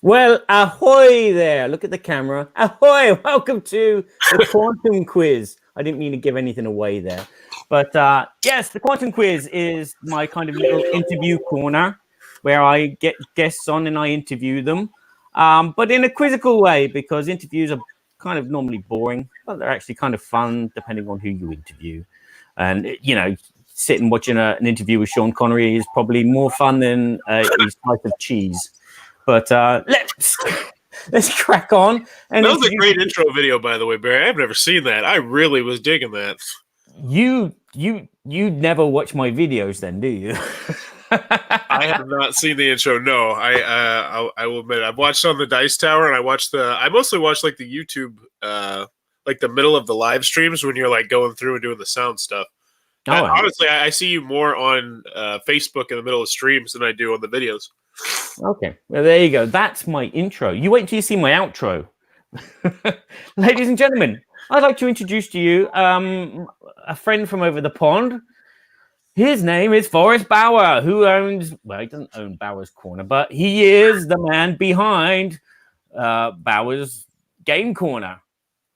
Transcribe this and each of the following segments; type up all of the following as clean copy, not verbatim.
Well, ahoy there. Look at the camera. Ahoy. Welcome to the Quantum Quiz. I didn't mean to give anything away there. But yes, the Quantum Quiz is my kind of little interview corner where I get guests on and I interview them. But in a quizzical way, because interviews are kind of normally boring, but they're actually kind of fun depending on who you interview. And, you know, sitting watching an interview with Sean Connery is probably more fun than a slice of cheese. But let's crack on. And that was a great intro video, by the way, Barry. I've never seen that. I really was digging that. You never watch my videos, then, do you? I have not seen the intro. No, I will admit I've watched on the Dice Tower, and I mostly watch like the YouTube, like the middle of the live streams when you're like going through and doing the sound stuff. Oh, honestly, I see you more on Facebook in the middle of streams than I do on the videos. Okay, well, there you go. That's my intro. You wait till you see my outro. Ladies and gentlemen, I'd like to introduce to you a friend from over the pond. His name is Forrest Bauer, who owns, well, he doesn't own Bauer's Corner, but he is the man behind Bauer's Game Corner.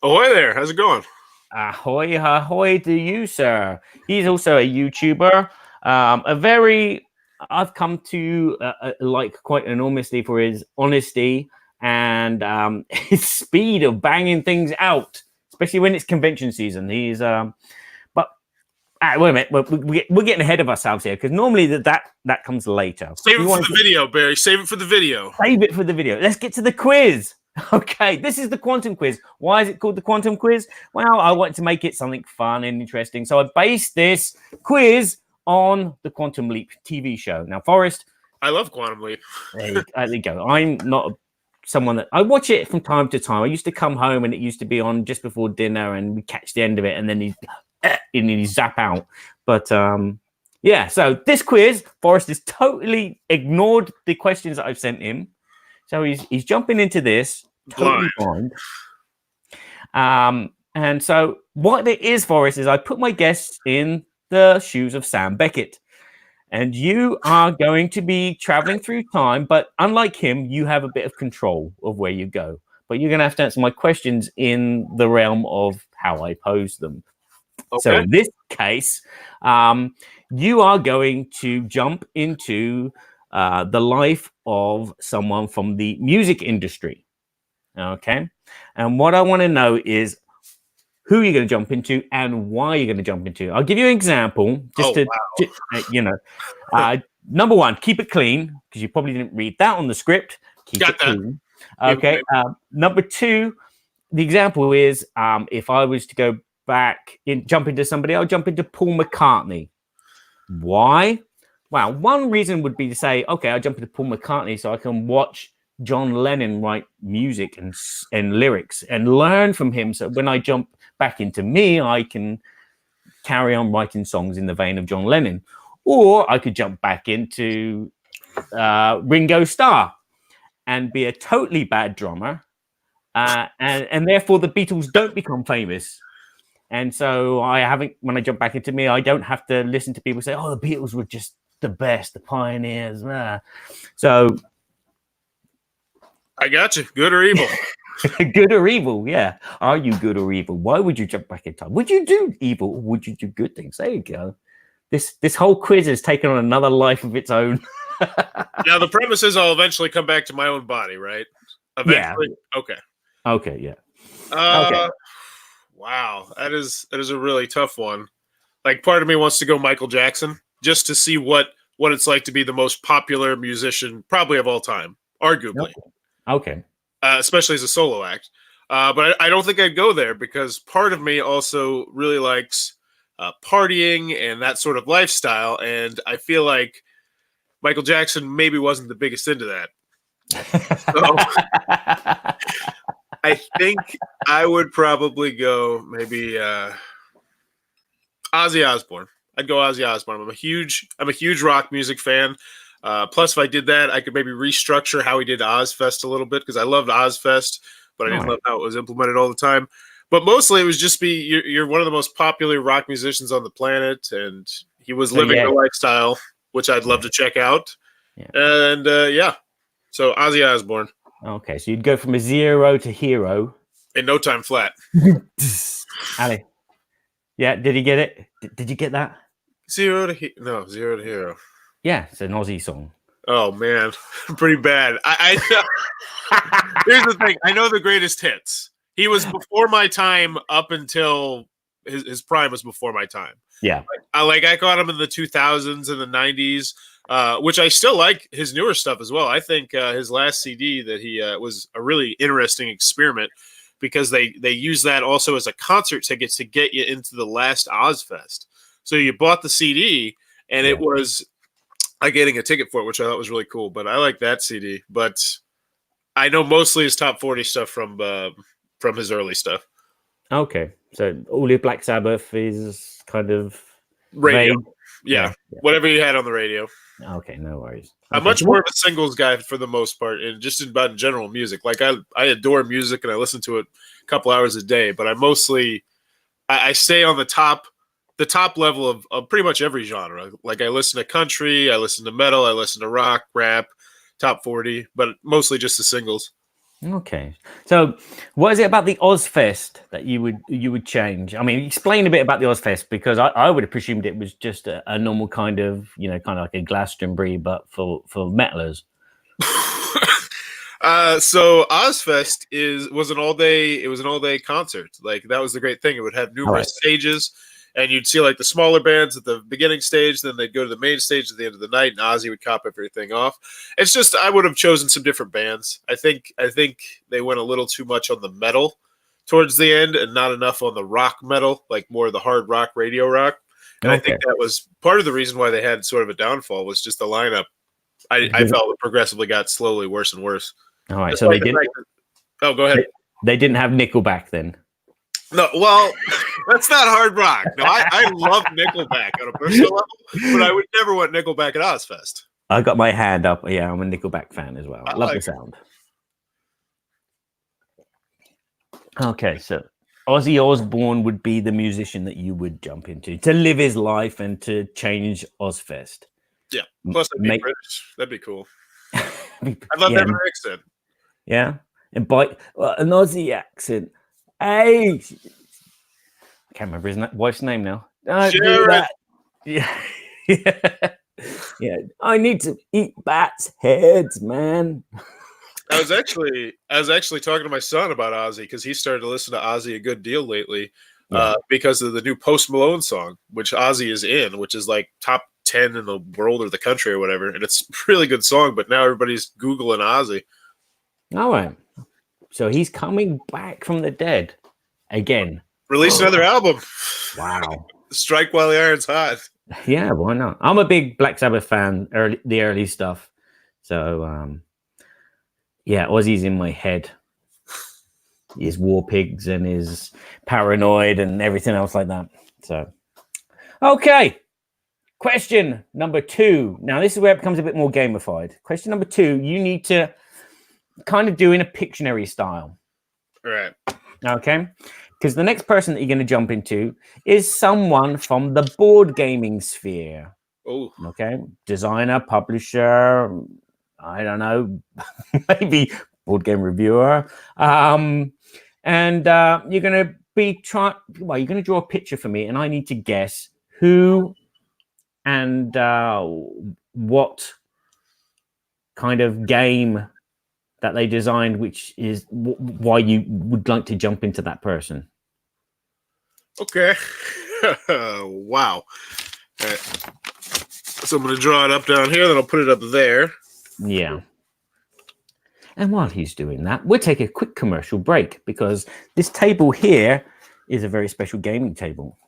Ahoy there. How's it going? Ahoy, ahoy to you, sir. He's also a YouTuber, I've come to like quite enormously for his honesty and his speed of banging things out, especially when it's convention season. He's, but wait a minute, we're getting ahead of ourselves here because normally that comes later. Save it for the video, Barry. Save it for the video. Save it for the video. Let's get to the quiz. Okay, this is the Quantum Quiz. Why is it called the Quantum Quiz? Well, I want to make it something fun and interesting, so I based this quiz on the Quantum Leap TV show. Now, Forrest, I love Quantum Leap. There you go. I'm not someone that I watch it from time to time. I used to come home and it used to be on just before dinner, and we catch the end of it, and then he'd zap out. But yeah. So this quiz, Forrest has totally ignored the questions that I've sent him. So he's jumping into this totally blind. And so what it is, Forrest, is I put my guests in the shoes of Sam Beckett, and you are going to be traveling through time, but unlike him, you have a bit of control of where you go, but you're going to have to answer my questions in the realm of how I pose them. Okay. So in this case, you are going to jump into the life of someone from the music industry. Okay. And what I want to know is who you're going to jump into and why you're going to jump into. I'll give you an example you know, number one, keep it clean, because you probably didn't read that on the script. Keep it clean. Okay. Number two, the example is if I was to go back jump into somebody, I'll jump into Paul McCartney. Why? Well, one reason would be to say, okay, I'll jump into Paul McCartney so I can watch John Lennon write music and lyrics and learn from him. So when I jump back into me, I can carry on writing songs in the vein of John Lennon. Or I could jump back into Ringo Starr and be a totally bad drummer. And therefore the Beatles don't become famous. And so when I jump back into me, I don't have to listen to people say, oh, the Beatles were just the best, the pioneers. So I got you. Good or evil? Good or evil, yeah. Are you good or evil? Why would you jump back in time? Would you do evil or would you do good things? There you go. This whole quiz has taken on another life of its own. Now, the premise is I'll eventually come back to my own body, right? Eventually? Yeah. Okay. Okay, yeah. Okay. Wow. That is a really tough one. Like, part of me wants to go Michael Jackson just to see what it's like to be the most popular musician probably of all time, arguably. Okay. Especially as a solo act. But I don't think I'd go there because part of me also really likes partying and that sort of lifestyle. And I feel like Michael Jackson maybe wasn't the biggest into that. So I think I would probably go maybe Ozzy Osbourne. I'd go Ozzy Osbourne. I'm a huge rock music fan. Plus, if I did that, I could maybe restructure how we did Ozfest a little bit because I loved Ozfest, but I didn't love how it was implemented all the time. But mostly, it was just you're one of the most popular rock musicians on the planet, and he was living the lifestyle, which I'd love to check out. Yeah. And so Ozzy Osbourne. Okay, so you'd go from a 0 to hero. In no time flat. Ali. Yeah, did he get it? Did you get that? Zero to hero. Yeah, it's an Aussie song. Oh man, pretty bad. I here's the thing. I know the greatest hits. He was before my time up until his prime was before my time. Yeah. I got him in the 2000s and the 90s, which I still like his newer stuff as well. I think his last CD that he was a really interesting experiment because they use that also as a concert ticket to get you into the last Ozfest. So you bought the CD and it was getting a ticket for it, which I thought was really cool. But I like that CD. But I know mostly his top 40 stuff from his early stuff. Okay, so all your Black Sabbath is kind of Radio. vague. Yeah. Whatever you had on the radio. Okay, no worries. I'm much more of a singles guy for the most part, and just about in general music. Like I adore music and I listen to it a couple hours a day, but I stay on the top level of pretty much every genre. Like I listen to country, I listen to metal, I listen to rock, rap, top 40, but mostly just the singles. Okay, so what is it about the Ozfest that you would change? I mean, explain a bit about the Ozfest because I would have presumed it was just a normal kind of kind of like a Glastonbury, but for metalers. So Ozfest was an all day concert. Like that was the great thing. It would have numerous stages, and you'd see like the smaller bands at the beginning stage, then they'd go to the main stage at the end of the night, and Ozzy would cop everything off. It's just I would have chosen some different bands. I think they went a little too much on the metal towards the end, and not enough on the rock metal, like more of the hard rock, radio rock. And I think that was part of the reason why they had sort of a downfall was just the lineup. I felt it progressively got slowly worse and worse. All right, so they didn't. Oh, go ahead. They didn't have Nickelback then. No, well, that's not hard rock. No, I love Nickelback on a personal level, but I would never want Nickelback at Ozfest. I got my hand up. Yeah, I'm a Nickelback fan as well. I love the sound. Okay, so Ozzy Osbourne would be the musician that you would jump into to live his life and to change Ozfest. Yeah, plus I'd be British. That'd be cool. I'd love to have an accent. Yeah, and by an Aussie accent. Hey, I can't remember his wife's name now. Don't do that. Yeah. Yeah. I need to eat bats' heads, man. I was actually talking to my son about Ozzy because he started to listen to Ozzy a good deal lately because of the new Post Malone song, which Ozzy is in, which is like top 10 in the world or the country or whatever, and it's a really good song. But now everybody's Googling Ozzy. All right. So he's coming back from the dead again. Release another album. Wow. Strike while the iron's hot. Yeah, why not? I'm a big Black Sabbath fan, the early stuff. So, yeah, Ozzy's in my head. His War Pigs and his Paranoid and everything else like that. So, okay. Question number 2. Now, this is where it becomes a bit more gamified. Question number 2, you need to kind of do in a Pictionary style. All right. Okay. Because the next person that you're going to jump into is someone from the board gaming sphere. Oh. Okay. Designer, publisher, I don't know, maybe board game reviewer. And you're going to be you're going to draw a picture for me, and I need to guess who and what kind of game that they designed, which is why you would like to jump into that person. Okay. Wow. All right. So I'm going to draw it up down here, then I'll put it up there. Yeah. And while he's doing that, we'll take a quick commercial break because this table here is a very special gaming table.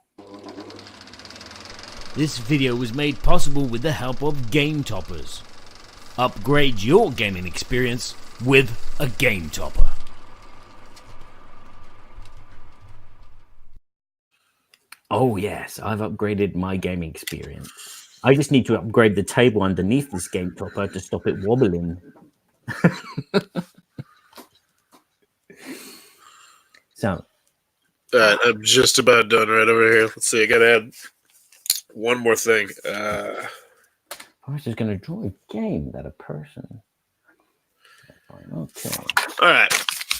This video was made possible with the help of Game Toppers. Upgrade your gaming experience with a Game Topper. Oh yes, I've upgraded my gaming experience. I just need to upgrade the table underneath this Game Topper to stop it wobbling. So, I'm just about done right over here. Let's see. I got to add one more thing. Forrest is going to draw a game that a person. Fine. Okay. All right.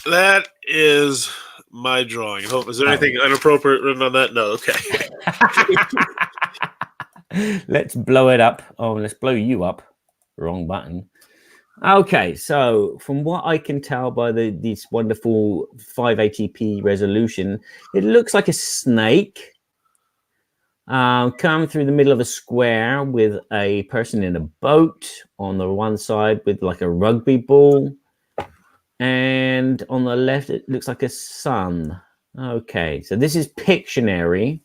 That is my drawing. Is there anything inappropriate written on that? No. Okay. Let's blow it up. Oh, let's blow you up. Wrong button. Okay, so from what I can tell by this wonderful 580p resolution, it looks like a snake come through the middle of a square with a person in a boat on the one side with like a rugby ball. And on the left, it looks like a sun. Okay, so this is Pictionary.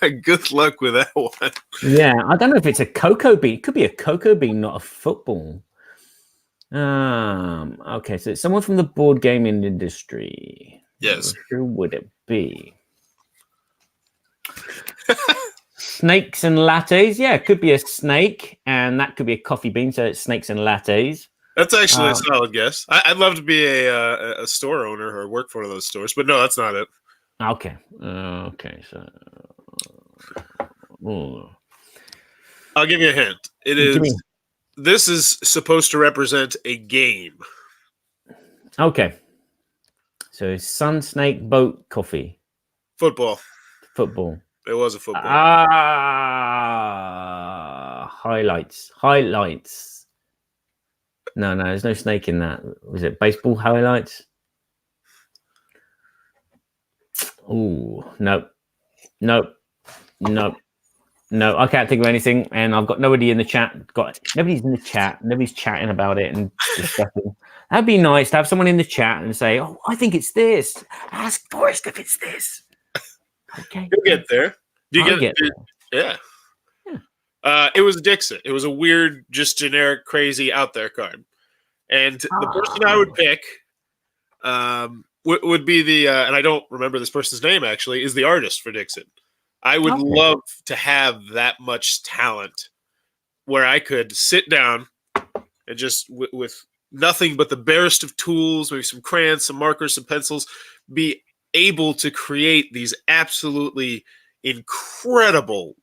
Good luck with that one. Yeah, I don't know if it's a cocoa bean. It could be a cocoa bean, not a football. Okay, so it's someone from the board gaming industry. Yes. Who would it be? Snakes and lattes. Yeah, it could be a snake, and that could be a coffee bean. So it's snakes and lattes. That's actually a solid guess. I'd love to be a store owner or work for one of those stores, but no, that's not it. Okay. Okay. So. I'll give you a hint. This is supposed to represent a game. Okay. So sun, snake, boat, coffee. Football. It was a football. Highlights. No, there's no snake in that. Was it baseball highlights? Oh, no. I can't think of anything, and I've got nobody in the chat. Nobody's in the chat. Nobody's chatting about it and discussing. That'd be nice to have someone in the chat and say, "Oh, I think it's this." Ask Forrest if it's this. Okay, you'll get there. Do you get there? Yeah. It was Dixit. It was a weird, just generic, crazy out there card, and the person I would pick would be the and I don't remember this person's name actually, is the artist for Dixit. I would love to have that much talent where I could sit down and just with nothing but the barest of tools, maybe some crayons, some markers, some pencils, be able to create these absolutely incredible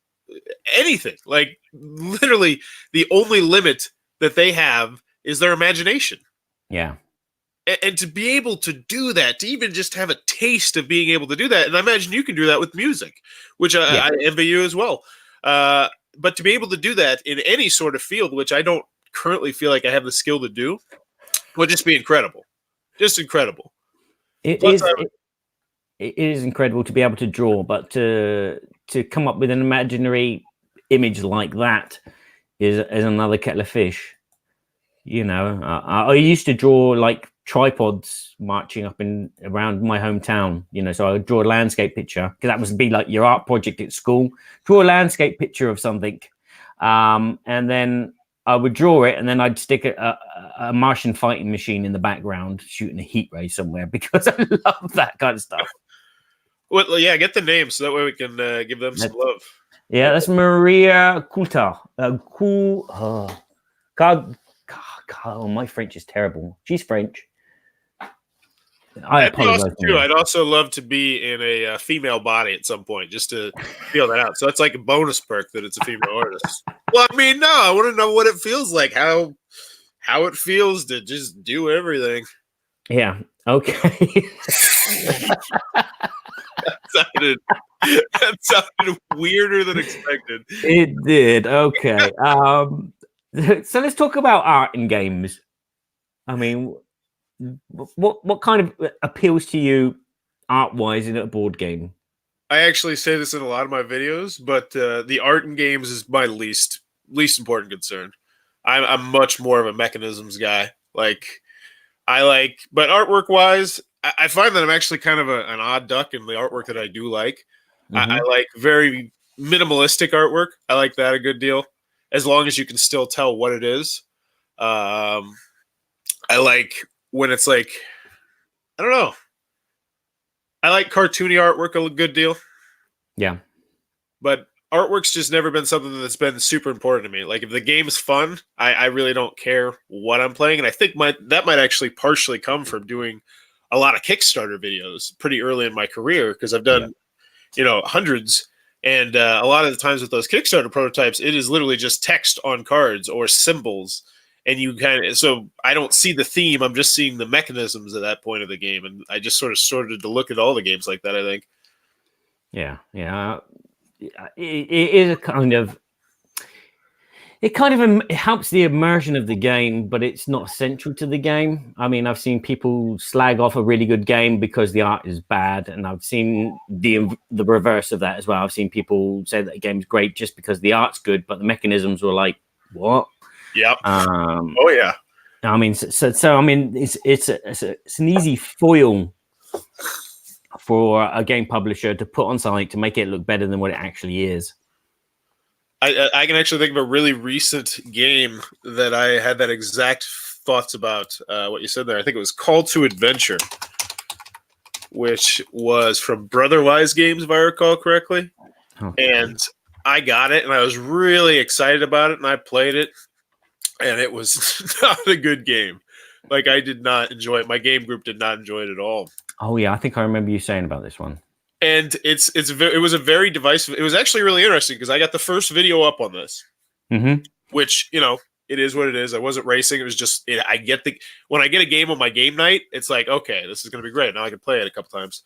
anything. Like literally the only limit that they have is their imagination. Yeah. And to be able to do that, to even just have a taste of being able to do that, and I imagine you can do that with music, which I envy you as well. But to be able to do that in any sort of field, which I don't currently feel like I have the skill to do, would just be incredible. Just incredible. It is incredible to be able to draw, but to come up with an imaginary image like that is another kettle of fish. You know, I used to draw like tripods marching up around my hometown, you know, so I would draw a landscape picture because that would be like your art project at school. Draw a landscape picture of something, and then I would draw it, and then I'd stick a Martian fighting machine in the background shooting a heat ray somewhere because I love that kind of stuff. Well, yeah, get the name so that way we can give them some love. Yeah, that's Maria Coulter. God, my French is terrible. She's French. I apologize. Too. I'd also love to be in a female body at some point just to feel that out. So it's like a bonus perk that it's a female artist. Well, I mean, no, I want to know what it feels like, how it feels to just do everything. Yeah. Okay. That sounded weirder than expected. It did. Okay. So let's talk about art in games. I mean, what kind of appeals to you art-wise in a board game? I actually say this in a lot of my videos, but the art in games is my least important concern. I'm much more of a mechanisms guy. But artwork-wise, I find that I'm actually kind of an odd duck in the artwork that I do like. Mm-hmm. I like very minimalistic artwork. I like that a good deal, as long as you can still tell what it is. I like when it's like, I don't know. I like cartoony artwork a good deal. Yeah. But artwork's just never been something that's been super important to me. Like if the game's fun, I really don't care what I'm playing. And I think that might actually partially come from doing a lot of Kickstarter videos pretty early in my career, because I've done, hundreds. And a lot of the times with those Kickstarter prototypes, it is literally just text on cards or symbols. and you so I don't see the theme. I'm just seeing the mechanisms at that point of the game, and I just sort of started to look at all the games like that. I think. Yeah. It is a kind of. It helps the immersion of the game, but it's not essential to the game. I mean, I've seen people slag off a really good game because the art is bad, and I've seen the reverse of that as well. I've seen people say that the game's great just because the art's good, but the mechanisms were like, what? Yep. Oh yeah. I mean, so I mean, it's an easy foil for a game publisher to put on something to make it look better than what it actually is. I can actually think of a really recent game that I had that exact thoughts about what you said there. I think it was Call to Adventure, which was from Brotherwise Games, if I recall correctly. Okay. And I got it, and I was really excited about it, and I played it, and it was not a good game. Like, I did not enjoy it. My game group did not enjoy it at all. Oh, yeah, I think I remember you saying about this one. And it was a very divisive. It was actually really interesting because I got the first video up on this, which, you know, it is what it is. I wasn't racing. It was just when I get a game on my game night, it's like, okay, this is going to be great. Now I can play it a couple times.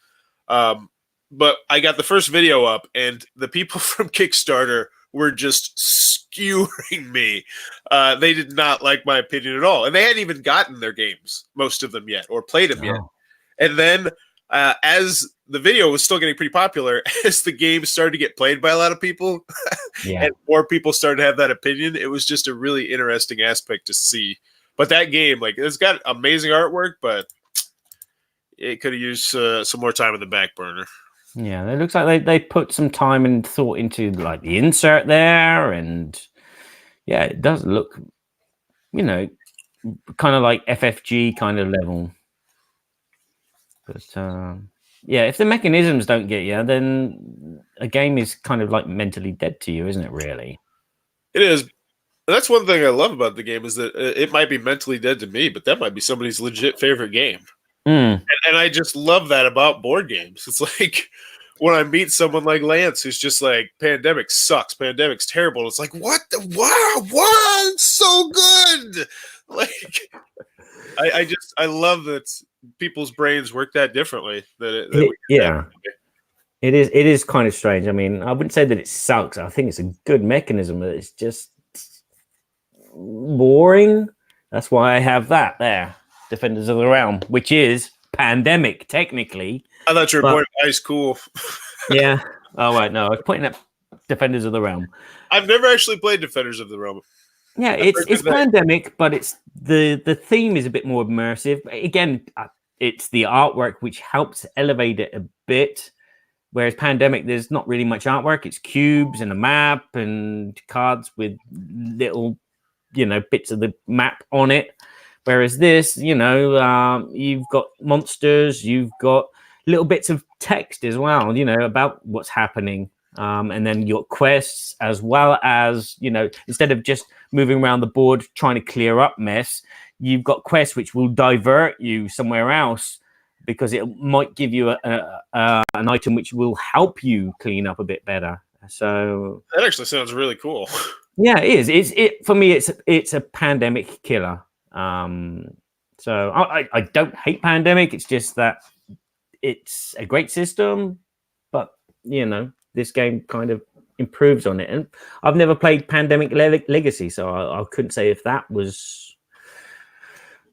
But I got the first video up, and the people from Kickstarter were just skewering me. They did not like my opinion at all, and they hadn't even gotten their games, most of them yet, or played them yet. And then as the video was still getting pretty popular, as the game started to get played by a lot of people, and more people started to have that opinion, it was just a really interesting aspect to see. But that game, like, it's got amazing artwork, but it could have used some more time in the back burner. Yeah, it looks like they put some time and thought into like the insert there, and yeah, it does look, you know, kind of like FFG kind of level. But yeah, if the mechanisms don't get you, then a game is kind of like mentally dead to you, isn't it? Really, it is. That's one thing I love about the game is that it might be mentally dead to me, but that might be somebody's legit favorite game. And I just love that about board games. It's like when I meet someone like Lance who's just like, Pandemic sucks, Pandemic's terrible. It's like, what? Wow, it's so good. Like, I love that people's brains work that differently. It is kind of strange. I mean, I wouldn't say that it sucks. I think it's a good mechanism, but it's just boring. That's why I have that there. Defenders of the Realm, which is Pandemic, technically. I thought you were pointing at Ice Cool. Yeah. Oh, right. No, I was pointing at Defenders of the Realm. I've never actually played Defenders of the Realm. Yeah, it's Pandemic, but it's the theme is a bit more immersive. Again, it's the artwork which helps elevate it a bit. Whereas Pandemic, there's not really much artwork. It's cubes and a map and cards with little, you know, bits of the map on it. Whereas this, you know, you've got monsters, you've got little bits of text as well, you know, about what's happening. And then your quests, as well as, you know, instead of just moving around the board trying to clear up mess, you've got quests which will divert you somewhere else because it might give you an item which will help you clean up a bit better. So that actually sounds really cool. Yeah, it is. For me, it's a Pandemic killer. So I don't hate Pandemic. It's just that it's a great system, but you know, this game kind of improves on it. And I've never played Pandemic Legacy, so I couldn't say if that was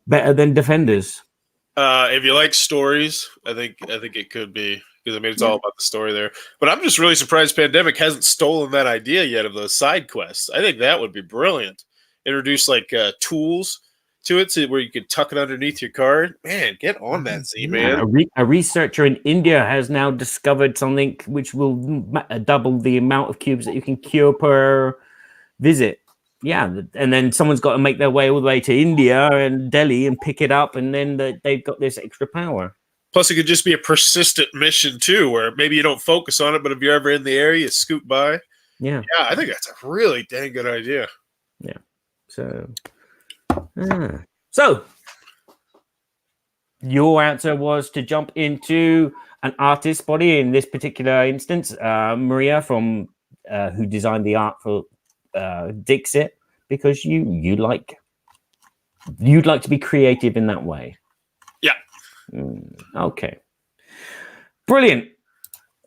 better than Defenders. If you like stories, I think it could be, because I mean it's all about the story there. But I'm just really surprised Pandemic hasn't stolen that idea yet of those side quests. I think that would be brilliant. Introduce like tools to it, where you could tuck it underneath your card. Man, get on that, Z, man. A researcher in India has now discovered something which will double the amount of cubes that you can cure per visit. Yeah, and then someone's got to make their way all the way to India and Delhi and pick it up, and then they've got this extra power. Plus, it could just be a persistent mission too, where maybe you don't focus on it, but if you're ever in the area, you scoot by. Yeah, I think that's a really dang good idea. Yeah. So your answer was to jump into an artist's body. In this particular instance, Maria from who designed the art for Dixit, because you like you'd like to be creative in that way. Yeah. Okay. Brilliant.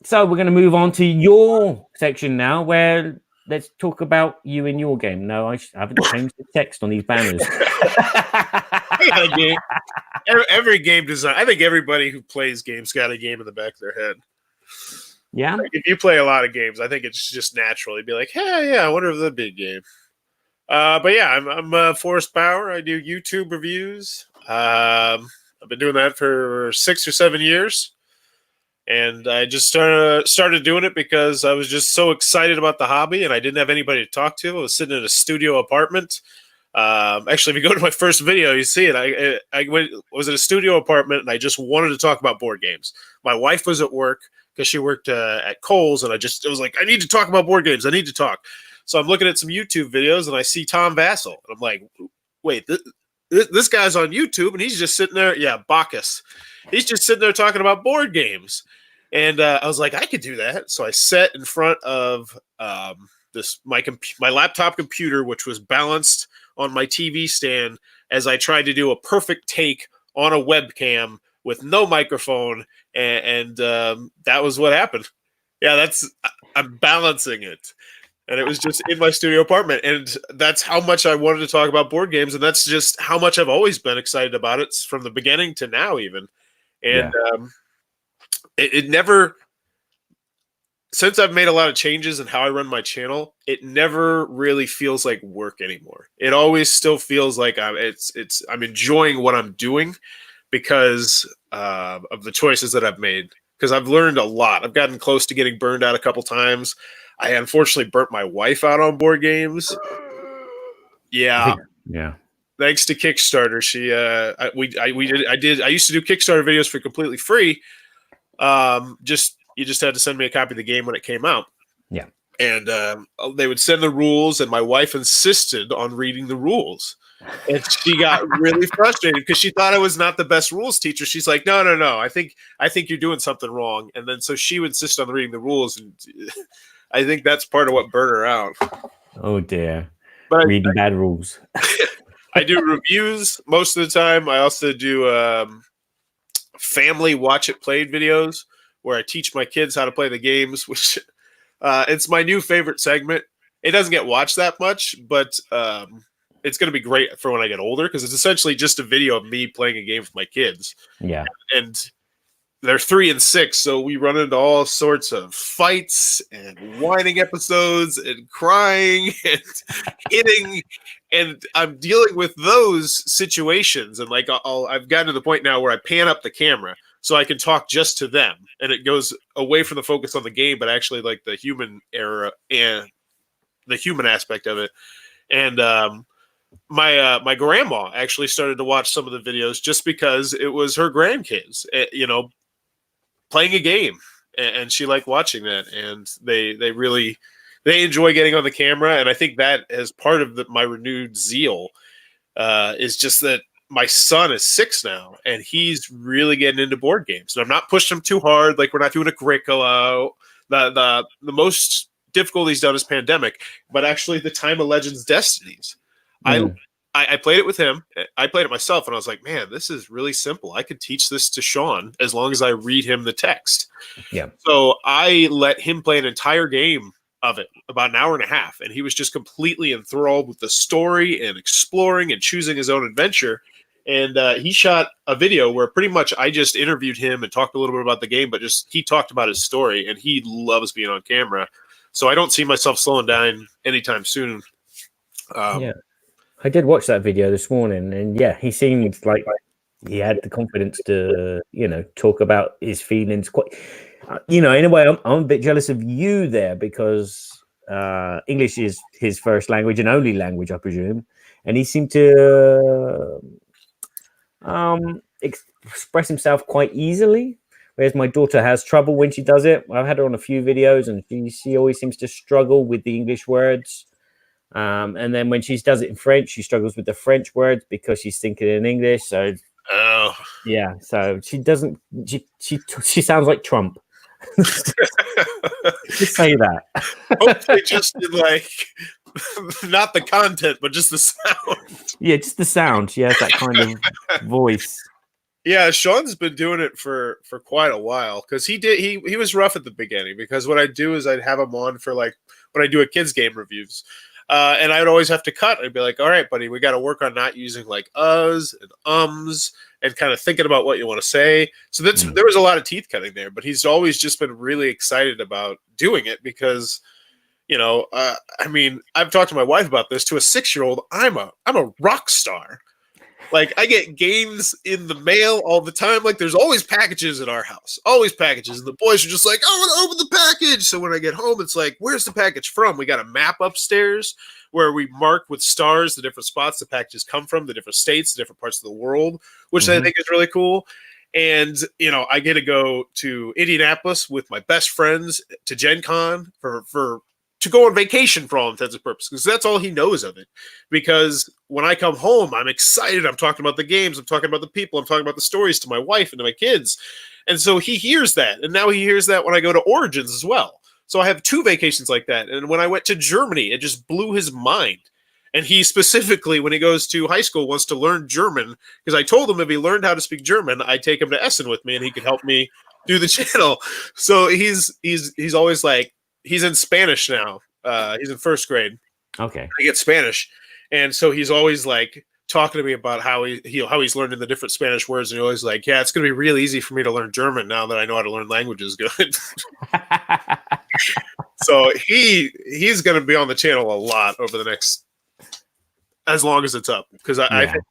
So we're going to move on to your section now, where let's talk about you in your game. No, I haven't changed the text on these banners. I got a game. Every game design. I think everybody who plays games got a game in the back of their head. Yeah. Like if you play a lot of games, I think it's just natural. You'd be like, hey, yeah, I wonder if the big game. But yeah, I'm Forrest Bauer. I do YouTube reviews. I've been doing that for 6 or 7 years. And I just started doing it because I was just so excited about the hobby and I didn't have anybody to talk to. I was sitting in a studio apartment. Actually, if you go to my first video, you see it. I was in a studio apartment and I just wanted to talk about board games. My wife was at work because she worked at Kohl's, and it was like, I need to talk about board games. I need to talk. So I'm looking at some YouTube videos and I see Tom Vassell. And I'm like, wait, this guy's on YouTube and he's just sitting there. Yeah, Bacchus. He's just sitting there talking about board games. And I was like, I could do that. So I sat in front of my laptop computer, which was balanced on my TV stand, as I tried to do a perfect take on a webcam with no microphone. And that was what happened. Yeah, I'm balancing it. And it was just in my studio apartment. And that's how much I wanted to talk about board games. And that's just how much I've always been excited about it from the beginning to now even. And it never, since I've made a lot of changes in how I run my channel, it never really feels like work anymore. It always still feels like I'm enjoying what I'm doing because of the choices that I've made. Because I've learned a lot. I've gotten close to getting burned out a couple times. I unfortunately burnt my wife out on board games. Yeah. Thanks to Kickstarter, I used to do Kickstarter videos for completely free. You just had to send me a copy of the game when it came out. Yeah. And they would send the rules, and my wife insisted on reading the rules. And she got really frustrated because she thought I was not the best rules teacher. She's like, no. I think you're doing something wrong. And then so she would insist on reading the rules, and I think that's part of what burned her out. Oh dear. But reading bad rules. I do reviews most of the time. I also do family watch it played videos where I teach my kids how to play the games, which it's my new favorite segment. It doesn't get watched that much, but it's going to be great for when I get older because it's essentially just a video of me playing a game with my kids. Yeah. And they're 3 and 6, so we run into all sorts of fights and whining episodes and crying and hitting, and I'm dealing with those situations. And like I've gotten to the point now where I pan up the camera so I can talk just to them, and it goes away from the focus on the game, but actually like the human era and the human aspect of it. And my grandma actually started to watch some of the videos just because it was her grandkids, playing a game, and she liked watching that, and they enjoy getting on the camera. And I think that as part of my renewed zeal is just that my son is 6 now, and he's really getting into board games. And I'm not pushing him too hard. Like, we're not doing Agricola. The most difficult he's done is Pandemic, but actually the Time of Legends Destinies. I played it with him. I played it myself, and I was like, man, this is really simple. I could teach this to Sean as long as I read him the text. Yeah. So I let him play an entire game of it, about an hour and a half, and he was just completely enthralled with the story and exploring and choosing his own adventure. And he shot a video where pretty much I just interviewed him and talked a little bit about the game, but just he talked about his story, and he loves being on camera. So I don't see myself slowing down anytime soon. Yeah. I did watch that video this morning, and yeah, he seemed like he had the confidence to, talk about his feelings. Quite, in a way, I'm a bit jealous of you there because English is his first language and only language, I presume, and he seemed to express himself quite easily. Whereas my daughter has trouble when she does it. I've had her on a few videos, and she always seems to struggle with the English words. And then when she does it in French, she struggles with the French words because she's thinking in English. So, yeah. So she doesn't. She sounds like Trump. Just say that. Hopefully, just in like Not the content, but just the sound. Yeah, just the sound. She has that kind of voice. Yeah, Sean's been doing it for quite a while because he was rough at the beginning because what I'd do is I'd have him on for like when I do a kids game reviews, and I'd always have to cut. I'd be like, "All right, buddy, we got to work on not using like uhs and ums and kind of thinking about what you want to say." So there was a lot of teeth cutting there, but he's always just been really excited about doing it because. I mean, I've talked to my wife about this. To a 6-year-old, I'm a rock star. Like, I get games in the mail all the time. Like, there's always packages at our house. Always packages. And the boys are just like, I want to open the package. So when I get home, it's like, where's the package from? We got a map upstairs where we mark with stars the different spots the packages come from, the different states, the different parts of the world, which I think is really cool. And, I get to go to Indianapolis with my best friends to Gen Con to go on vacation for all intents and purposes, because that's all he knows of it. Because when I come home, I'm excited. I'm talking about the games. I'm talking about the people. I'm talking about the stories to my wife and to my kids. And so he hears that. And now he hears that when I go to Origins as well. So I have 2 vacations like that. And when I went to Germany, it just blew his mind. And he specifically, when he goes to high school, wants to learn German, because I told him if he learned how to speak German, I'd take him to Essen with me and he could help me do the channel. So he's always like, he's in Spanish now. He's in 1st grade. Okay. He gets Spanish. And so he's always like talking to me about how he's learning the different Spanish words. And he's always like, yeah, it's going to be real easy for me to learn German now that I know how to learn languages good. So he's going to be on the channel a lot over the next, as long as it's up. Because I think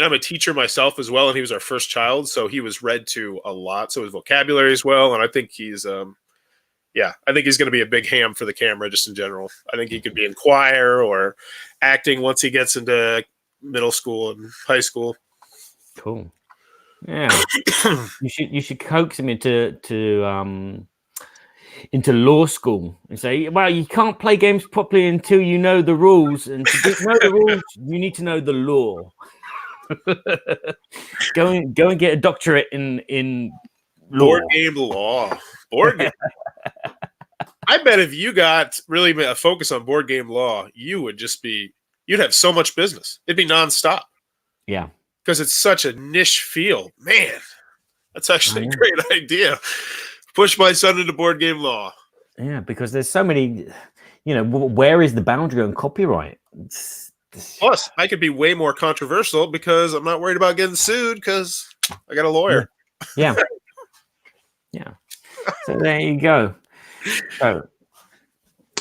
I'm a teacher myself as well, and he was our first child, so he was read to a lot, so his vocabulary as well, and I think he's going to be a big ham for the camera just in general. I think he could be in choir or acting once he gets into middle school and high school. Cool. Yeah. you should coax him into law school and say, well, you can't play games properly until you know the rules, and to know the rules, you need to know the law. Go and get a doctorate in law. Board game law. Board game. I bet if you got really a focus on board game law, you'd have so much business. It'd be nonstop. Yeah. Because it's such a niche field. Man, that's actually a great idea. Push my son into board game law. Yeah, because there's so many, where is the boundary on copyright? Plus, I could be way more controversial because I'm not worried about getting sued because I got a lawyer. Yeah. Yeah. So there you go. So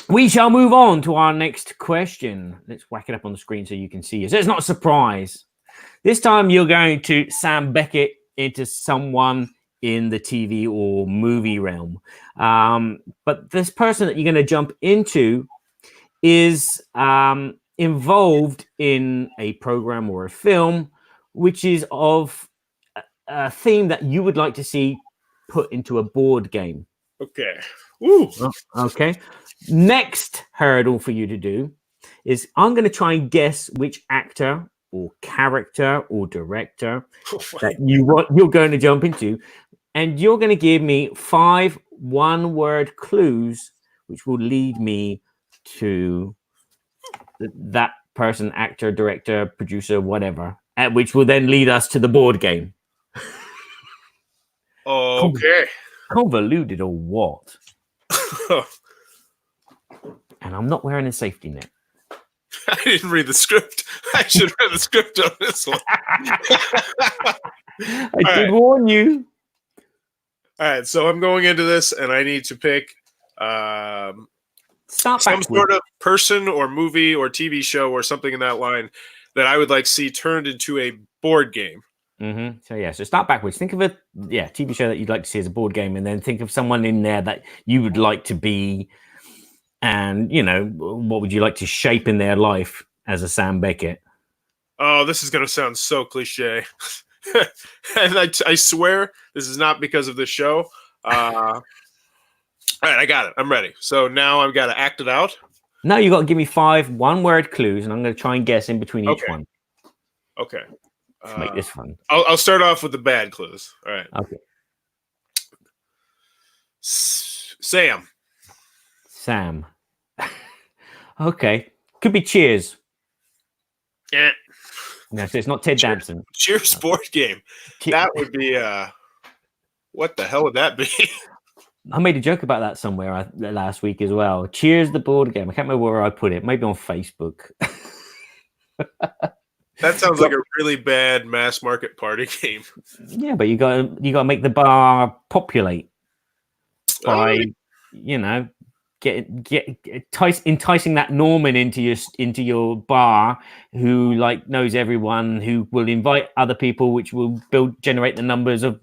we shall move on to our next question. Let's whack it up on the screen so you can see it. So it's not a surprise. This time you're going to Sam Beckett into someone in the TV or movie realm. But this person that you're going to jump into is involved in a program or a film which is of a theme that you would like to see put into a board game. Okay. Ooh. Okay. Next hurdle for you to do is I'm going to try and guess which actor or character or director that you're going to jump into, and you're going to give me 5 one-word clues which will lead me to that person, actor, director, producer, whatever, which will then lead us to the board game. Okay. Convoluted or what? And I'm not wearing a safety net. I didn't read the script. I should read the script on this one. I did warn you. All right, so I'm going into this, and I need to pick some sort of person or movie or TV show or something in that line that I would like to see turned into a board game. Mm-hmm. So start backwards. Think of a TV show that you'd like to see as a board game, and then think of someone in there that you would like to be, and what would you like to shape in their life as a Sam Beckett? Oh, this is going to sound so cliche. And I swear this is not because of the show. All right, I got it. I'm ready. So now I've got to act it out. No, you got to give me 5 one-word clues, and I'm going to try and guess in between each one. Okay. Let's make this fun. I'll start off with the bad clues. All right. Okay. Sam. Sam. Okay. Could be Cheers. Yeah. No, so it's not Ted Danson. Cheers board game. That would be what the hell would that be? I made a joke about that somewhere last week as well. Cheers the board game. I can't remember where I put it. Maybe on Facebook. That sounds like a really bad mass market party game. Yeah, but you got to make the bar populate by enticing that Norman into your bar who like knows everyone, who will invite other people, which will generate the numbers of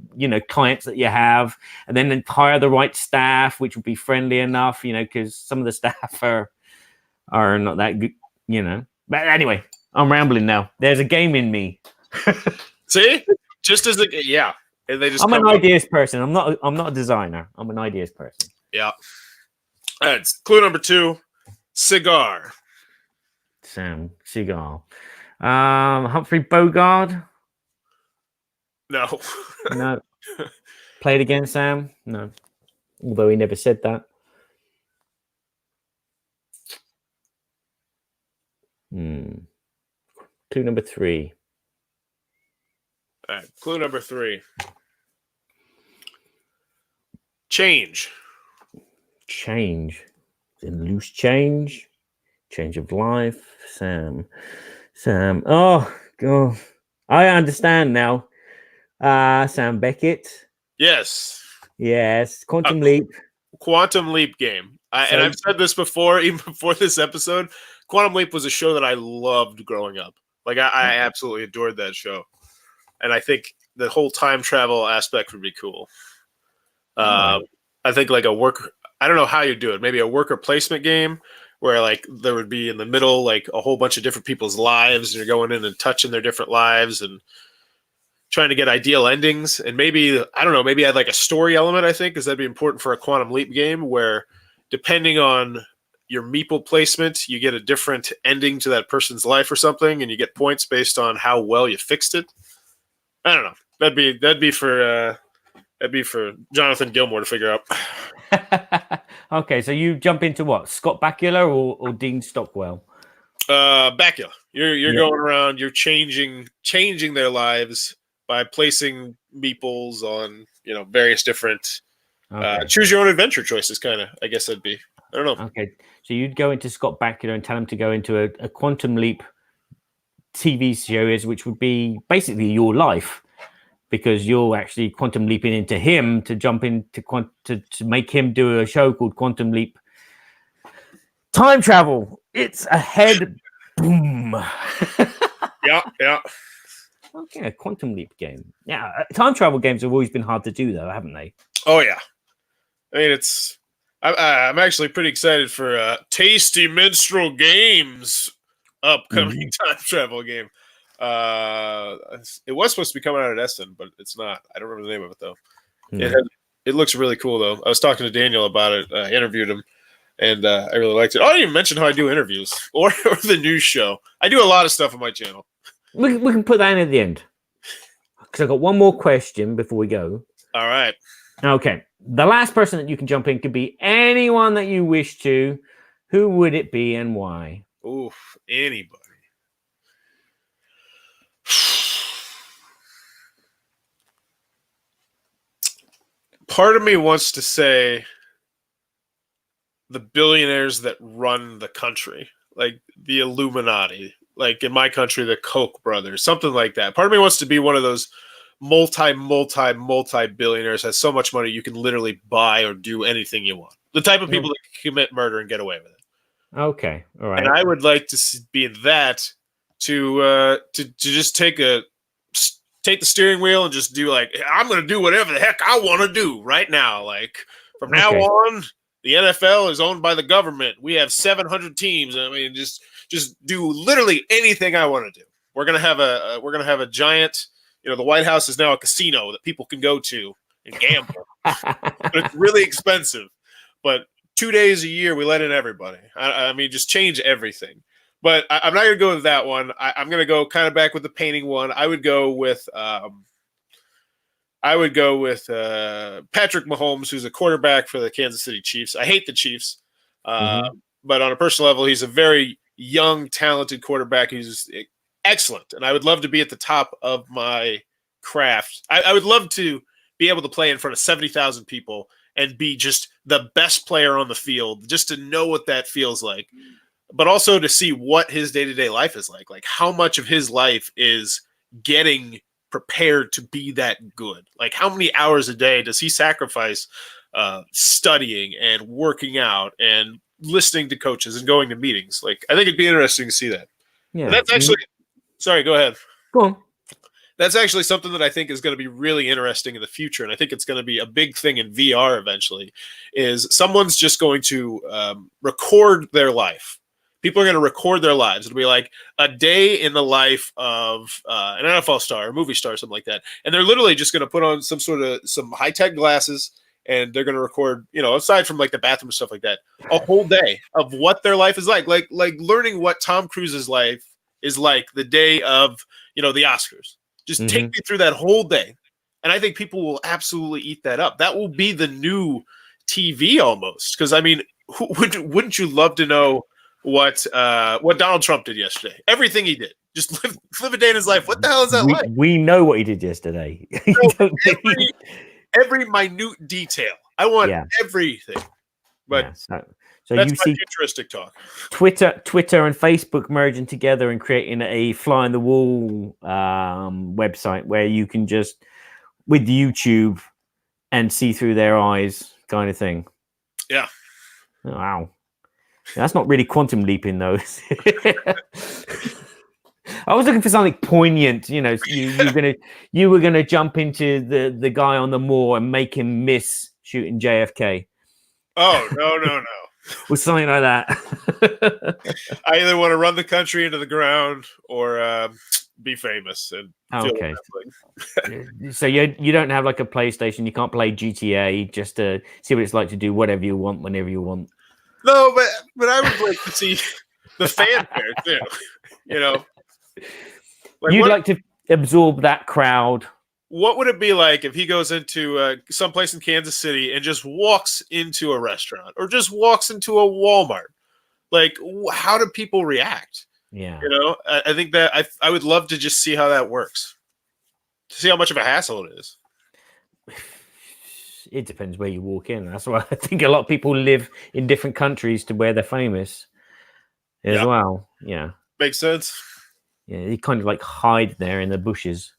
clients that you have, and then hire the right staff, which will be friendly enough, because some of the staff are not that good, But anyway, I'm rambling now. There's a game in me. See, just as and they just I'm an ideas person. I'm not a designer. I'm an ideas person. Yeah. All right, clue number 2, cigar. Sam, cigar. Humphrey Bogart. No. No. Play it again, Sam. No. Although he never said that. Clue number 3. All right, clue number 3. Change. Change. In loose change. Change of life. Sam. Oh, God. I understand now. Sam Beckett. Yes. Quantum Leap. Quantum Leap game. And I've said this before, even before this episode. Quantum Leap was a show that I loved growing up. Like, I absolutely adored that show. And I think the whole time travel aspect would be cool. I think like I don't know how you do it. Maybe a worker placement game where like there would be in the middle like a whole bunch of different people's lives, and you're going in and touching their different lives and trying to get ideal endings. And maybe add like a story element, I think, because that'd be important for a Quantum Leap game where depending on your meeple placement, you get a different ending to that person's life or something, and you get points based on how well you fixed it. I don't know. That'd be for Jonathan Gilmour to figure out. Okay, so you jump into what? Scott Bakula or Dean Stockwell? Bakula. You're going around. You're changing their lives by placing meeples on various different choose your own adventure choices. Kind of. I guess that'd be. I don't know. Okay, so you'd go into Scott Bakula and tell him to go into a Quantum Leap TV series, which would be basically your life, because you're actually quantum leaping into him to jump into to make him do a show called Quantum Leap Time Travel. It's a head boom. Yeah. Okay, a Quantum Leap game. Yeah, time travel games have always been hard to do, though, haven't they? Oh yeah. I mean, I'm actually pretty excited for Tasty Minstrel Games upcoming time travel game. It was supposed to be coming out at Essen, but it's not. I don't remember the name of it though. It looks really cool though. I was talking to Daniel about it. I interviewed him, and I really liked it. I didn't even mention how I do interviews or the news show. I do a lot of stuff on my channel. We can put that in at the end, because I've got one more question before we go. All right. Okay. The last person that you can jump in could be anyone that you wish to. Who would it be and why? Oof, anybody. Part of me wants to say the billionaires that run the country, like the Illuminati, like in my country, the Koch brothers, something like that. Part of me wants to be one of those multi-billionaires, has so much money you can literally buy or do anything you want. The type of people that can commit murder and get away with it. Okay, all right. And I would like to be in that to just take the steering wheel and just do like, I'm going to do whatever the heck I want to do right now. Like from now on, the NFL is owned by the government. We have 700 teams. I mean, just do literally anything I want to do. We're going to have a giant, the White House is now a casino that people can go to and gamble. But it's really expensive. But 2 days a year, we let in everybody. I mean, just change everything. But I'm not going to go with that one. I'm going to go kind of back with the painting one. I would go with Patrick Mahomes, who's a quarterback for the Kansas City Chiefs. I hate the Chiefs. But on a personal level, he's a very young, talented quarterback who's excellent. And I would love to be at the top of my craft. I would love to be able to play in front of 70,000 people and be just the best player on the field, just to know what that feels like. But also to see what his day-to-day life is like how much of his life is getting prepared to be that good. Like how many hours a day does he sacrifice studying and working out and listening to coaches and going to meetings? Like, I think it'd be interesting to see that. Yeah. And that's actually, sorry, go ahead. Go on. That's actually something that I think is going to be really interesting in the future. And I think it's going to be a big thing in VR eventually, is someone's just going to record their life. People are going to record their lives. It'll be like a day in the life of an NFL star, or movie star, something like that. And they're literally just going to put on some high-tech glasses, and they're going to record, aside from like the bathroom and stuff like that, a whole day of what their life is like learning what Tom Cruise's life is like the day of, the Oscars. Just take me through that whole day. And I think people will absolutely eat that up. That will be the new TV almost. Because, I mean, wouldn't you love to know what Donald Trump did yesterday? Everything he did. Just live a day in his life. What the hell is that like? We know what he did yesterday. Every minute detail. I want everything. But so that's you my see futuristic talk. Twitter and Facebook merging together and creating a fly on the wall website where you can just, with YouTube, and see through their eyes kind of thing. Yeah. Oh, wow. That's not really quantum leaping though. I was looking for something poignant. You were gonna jump into the guy on the moor and make him miss shooting JFK. Oh no. Or something like that. I either want to run the country into the ground or be famous and feel okay. So you don't have like a PlayStation. You can't play GTA just to see what it's like to do whatever you want whenever you want. No, but I would like to see the fanfare too. You'd like to absorb that crowd. What would it be like if he goes into someplace in Kansas City and just walks into a restaurant or just walks into a Walmart? Like, how do people react? Yeah. I think that I would love to just see how that works. To see how much of a hassle it is. It depends where you walk in. That's why I think a lot of people live in different countries to where they're famous as well. Yeah. Makes sense. Yeah, you kind of like hide there in the bushes,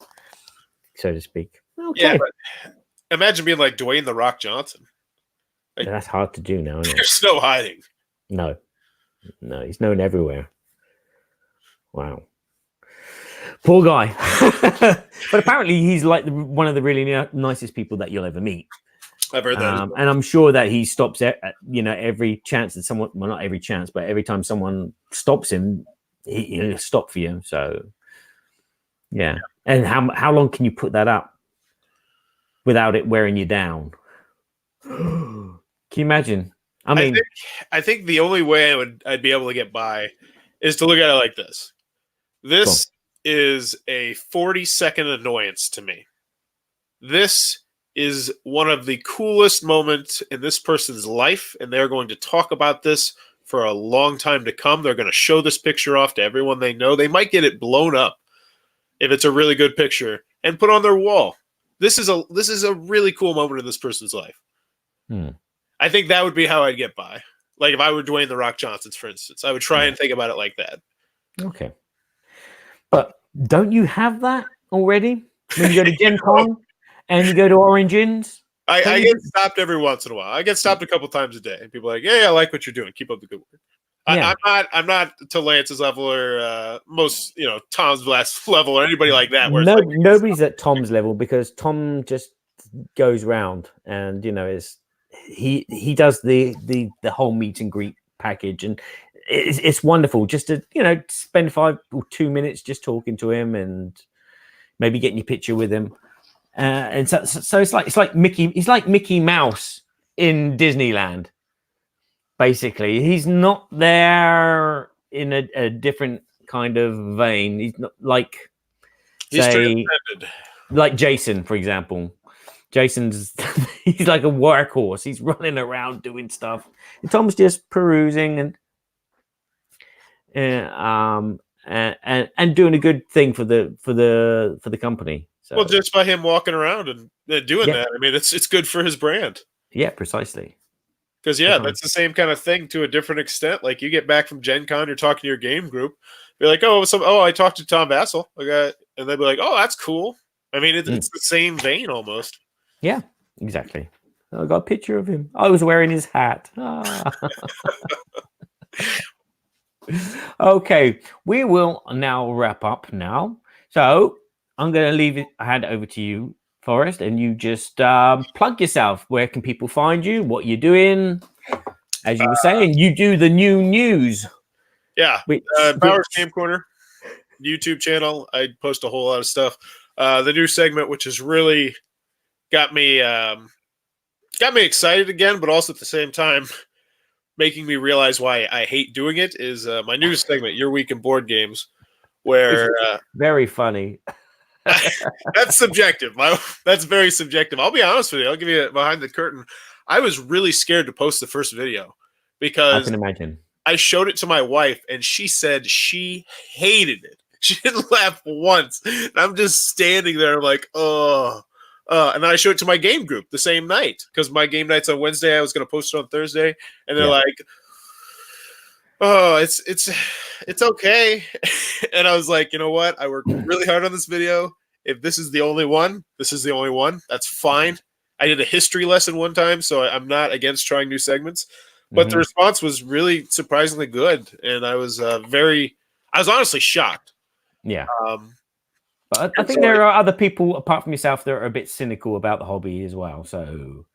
so to speak. Okay. Yeah, but imagine being like Dwayne "The Rock" Johnson. Like, that's hard to do now, isn't it? There's no hiding. No, he's known everywhere. Wow. Poor guy. But apparently he's like one of the really nicest people that you'll ever meet. I've heard that. And I'm sure that he stops at, every chance that someone, well, not every chance, but every time someone stops him, he'll stop for you. So, yeah. And how long can you put that up without it wearing you down? Can you imagine? I think the only way I'd be able to get by is to look at it like this. This is a 40-second annoyance to me. This is one of the coolest moments in this person's life, and they're going to talk about this for a long time to come. They're going to show this picture off to everyone they know. They might get it blown up if it's a really good picture and put on their wall. This is a really cool moment in this person's life. I think that would be how I'd get by. Like if I were Dwayne "The Rock" Johnson, for instance, I would try and think about it like that. Okay. But don't you have that already? When you go to Gen Con and you go to Origins? I get stopped every once in a while. I get stopped a couple times a day, and people are like, "Yeah, I like what you're doing. Keep up the good work." Yeah. I'm not to Lance's level or most Tom's last level or anybody like that. Where nobody's at Tom's level because Tom just goes round and he does the whole meet and greet package, and it's wonderful just to spend 5 or 2 minutes just talking to him and maybe getting your picture with him. And so it's like Mickey. He's like Mickey Mouse in Disneyland. Basically, he's not there in a different kind of vein. He's not like, say, like Jason, for example. Jason's he's like a workhorse. He's running around doing stuff. And Tom's just perusing and doing a good thing for the company. So, Well, just by him walking around and doing that, I mean, it's good for his brand. Yeah, precisely. Because that's the same kind of thing to a different extent. Like you get back from Gen Con, you're talking to your game group, you're like, I talked to Tom Vassell, and they'd be like, oh, that's cool. I mean, it's the same vein almost. Yeah, exactly. I got a picture of him. I was wearing his hat. Ah. Okay, we will now wrap up now. So I'm going to hand over to you, Forrest, and you just plug yourself. Where can people find you? What you're doing? As you were saying, you do the new news. Yeah, Powers Game Corner YouTube channel. I post a whole lot of stuff. The new segment, which has really got me excited again, but also at the same time making me realize why I hate doing it, is my new segment, Your Week in Board Games, where very funny. That's subjective. That's very subjective. I'll be honest with you. I'll give you behind the curtain. I was really scared to post the first video because I can imagine. I showed it to my wife and she said she hated it. She didn't laugh once. And I'm just standing there like, oh. And then I showed it to my game group the same night because my game night's on Wednesday. I was going to post it on Thursday. And they're like, oh, it's okay. And I was like, you know what? I worked really hard on this video. If this is the only one, this is the only one. That's fine. I did a history lesson one time, so I'm not against trying new segments. But the response was really surprisingly good. And I was honestly shocked. Yeah. But I think there are other people apart from yourself that are a bit cynical about the hobby as well. So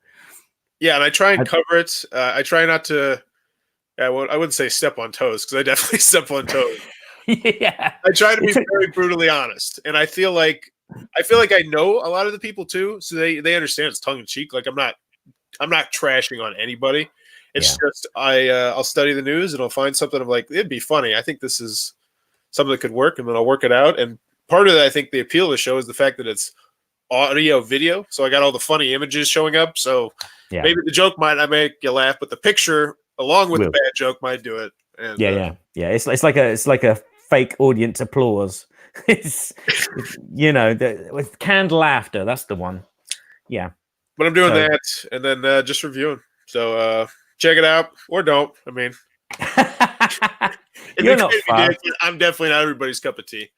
yeah, and I try and cover it. I try not to. I wouldn't say step on toes because I definitely step on toes. Yeah, I try to be very brutally honest, and I feel like I know a lot of the people too, so they understand it's tongue in cheek. Like I'm not trashing on anybody. It's just I'll study the news and I'll find something of like it'd be funny. I think this is something that could work, and then I'll work it out. And part of that, I think the appeal of the show is the fact that it's audio video. So I got all the funny images showing up. So maybe the joke might not make you laugh, but the picture along with the bad joke might do it. And, It's like a fake audience applause. It's with canned laughter. That's the one. Yeah. But I'm doing that and then just reviewing. So check it out or don't. I mean, you're not far. I'm definitely not everybody's cup of tea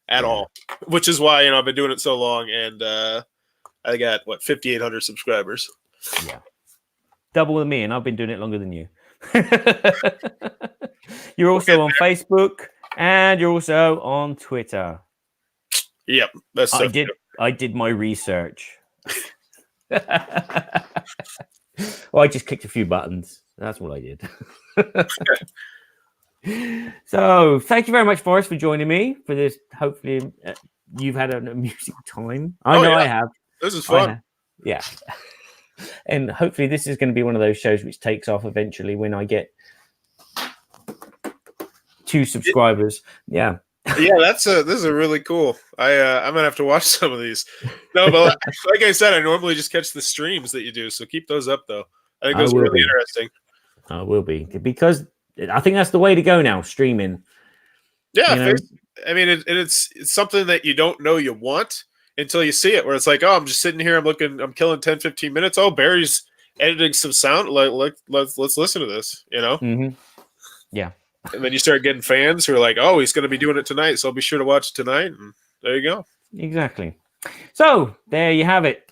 at all, which is why I've been doing it so long, and I got 5,800 subscribers. Yeah, double with me, and I've been doing it longer than you. You're also on Facebook, and you're also on Twitter. Yep, I did my research. Well, I just clicked a few buttons. That's what I did. So, thank you very much, Forrest, for joining me for this. Hopefully, you've had an amusing time. I know I have. This is fun. Yeah. And hopefully, this is going to be one of those shows which takes off eventually when I get 2 subscribers. Yeah. Yeah, this is really cool. I'm gonna have to watch some of these. No, but like I said, I normally just catch the streams that you do, so keep those up though. I think those are really interesting. I will be, because I think that's the way to go now, streaming. Yeah, I mean, it's something that you don't know you want until you see it, where it's like, oh, I'm just sitting here, I'm killing 10, 15 minutes. Oh, Barry's editing some sound. Let's listen to this, Mm-hmm. Yeah. And then you start getting fans who are like, oh, he's going to be doing it tonight, so I'll be sure to watch it tonight. And there you go. Exactly. So there you have it.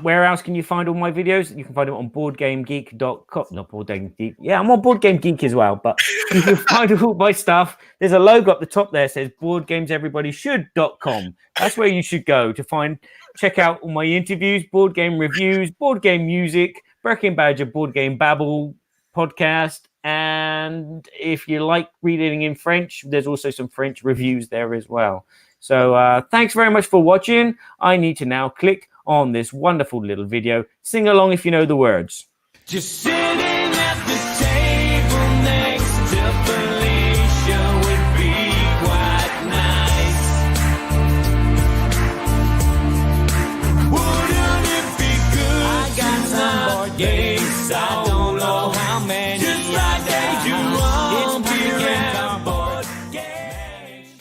Where else can you find all my videos? You can find them on BoardGameGeek.com. Not Board Game Geek. Yeah, I'm on Board Game Geek as well. But you can find all my stuff. There's a logo up the top there that says BoardGamesEverybodyShould.com. That's where you should go to check out all my interviews, board game reviews, board game music, Breaking Badger Board Game Babble podcast. And if you like reading in French, there's also some French reviews there as well. So thanks very much for watching. I need to now click on this wonderful little video. Sing along if you know the words. Just sitting at the table next to Felicia would be quite nice. Wouldn't it be I don't know how many. Just like they do on beer and board games.